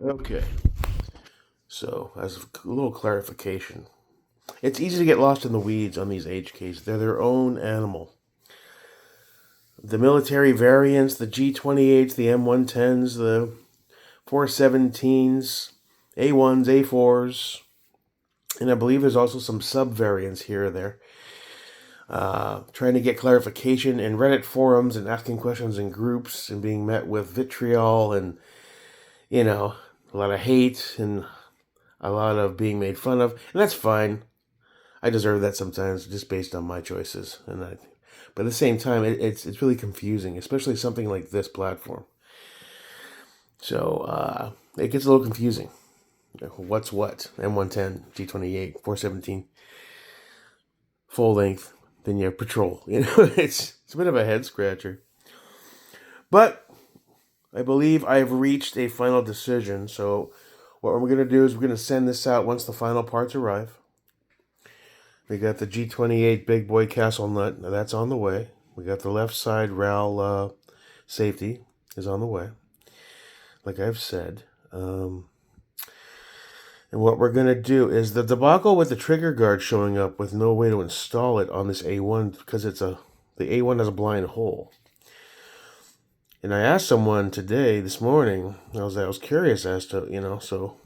Okay, so as a little clarification, it's easy to get lost in the weeds on these HKs. They're their own animal. The military variants, the G28s, the M110s, the 417s, A1s, A4s, and I believe there's also some sub variants here or there. Trying to get clarification in Reddit forums and asking questions in groups and being met with vitriol and, you know, a lot of hate and a lot of being made fun of. And that's fine. I deserve that sometimes just based on my choices. But at the same time, it's really confusing, especially something like this platform. So it gets a little confusing. What's what? M110, G28, 417, full length. Then you have patrol. It's a bit of a head scratcher. But I believe I've reached a final decision. So what we're going to do is we're going to send this out once the final parts arrive. We got the G28 Big Boy Castle Nut. Now that's on the way. We got the left side RAL safety is on the way. Like I've said. And what we're going to do is the debacle with the trigger guard showing up with no way to install it on this A1 because the A1 has a blind hole. And I asked someone this morning, I was curious as to, so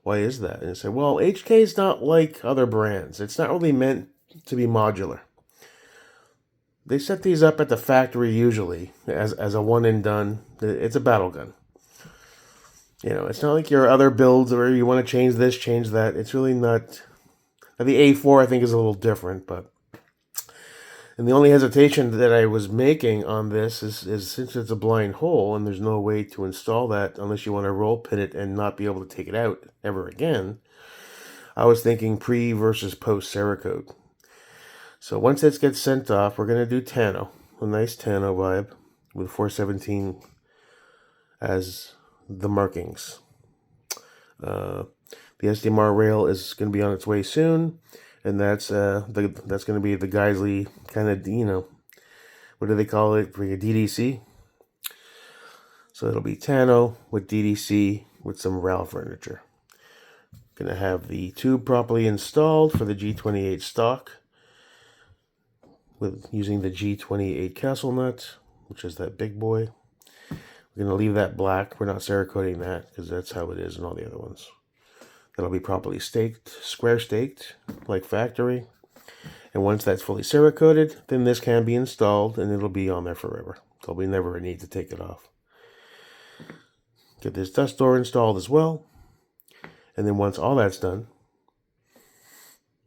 why is that? And they said, well, HK is not like other brands. It's not really meant to be modular. They set these up at the factory usually as a one and done. It's a battle gun. It's not like your other builds where you want to change this, change that. It's really not. Now, the A4 I think is a little different, and the only hesitation that I was making on this is since it's a blind hole and there's no way to install that unless you want to roll pin it and not be able to take it out ever again, I was thinking pre versus post Cerakote. So once this gets sent off, we're going to do Tano, a nice Tano vibe with 417 as the markings. The SDMR rail is going to be on its way soon, and that's going to be the Geisley kind of, what do they call it for your DDC? So it'll be Tano with DDC with some RAL furniture. Going to have the tube properly installed for the G28 stock with using the G28 Castle Nut, which is that big boy. We're going to leave that black. We're not Cerakoting that because that's how it is in all the other ones. That'll be properly staked, square staked, like factory. And once that's fully Cerakoted, then this can be installed and it'll be on there forever. There'll be never a need to take it off. Get this dust door installed as well. And then once all that's done,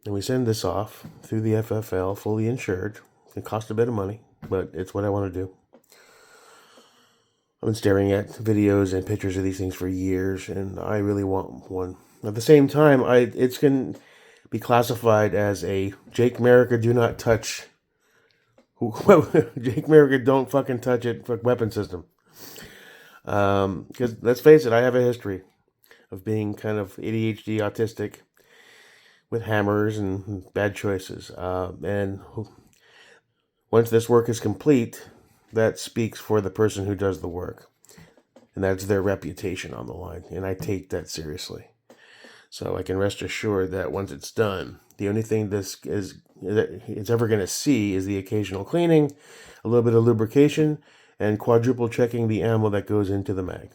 then we send this off through the FFL, fully insured. It costs a bit of money, but it's what I want to do. I've been staring at videos and pictures of these things for years, and I really want one. At the same time, it's going to be classified as a Jake Merica do not touch. Jake Merica don't fucking touch it for weapon system. Because let's face it, I have a history of being kind of ADHD autistic with hammers and bad choices. And once this work is complete, that speaks for the person who does the work. And that's their reputation on the line. And I take that seriously. So I can rest assured that once it's done, the only thing it's ever going to see is the occasional cleaning, a little bit of lubrication, and quadruple checking the ammo that goes into the mag.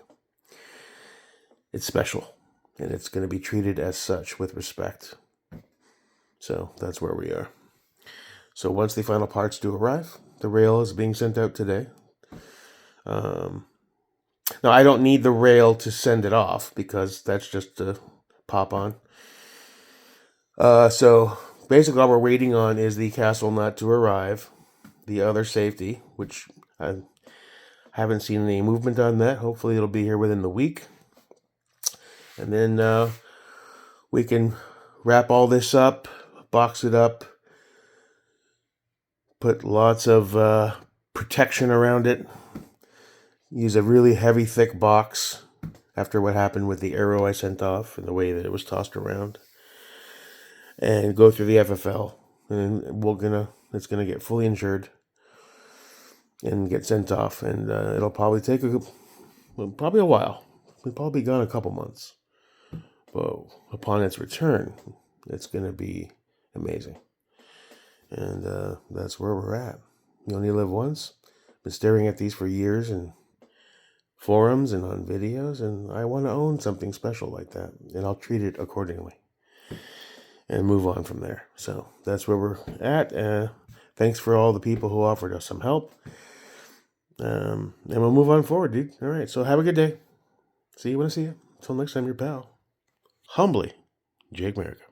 It's special, and it's going to be treated as such with respect. So that's where we are. So once the final parts do arrive, the rail is being sent out today. Now, I don't need the rail to send it off because that's just a pop on. So basically all we're waiting on is the castle nut to arrive, the other safety, which I haven't seen any movement on that. Hopefully it'll be here within the week. And then we can wrap all this up, box it up, put lots of protection around it, use a really heavy, thick box after what happened with the arrow I sent off and the way that it was tossed around, and go through the FFL. And it's gonna get fully insured and get sent off, and it'll probably take probably a while. It'll probably be gone a couple months. But upon its return, it's going to be amazing. And that's where we're at. You only live once. Been staring at these for years in forums and on videos, and I want to own something special like that, and I'll treat it accordingly and move on from there. So that's where we're at. Thanks for all the people who offered us some help. And we'll move on forward, dude. All right, so have a good day. See you when I see you. Until next time, your pal. Humbly, Jake Merica.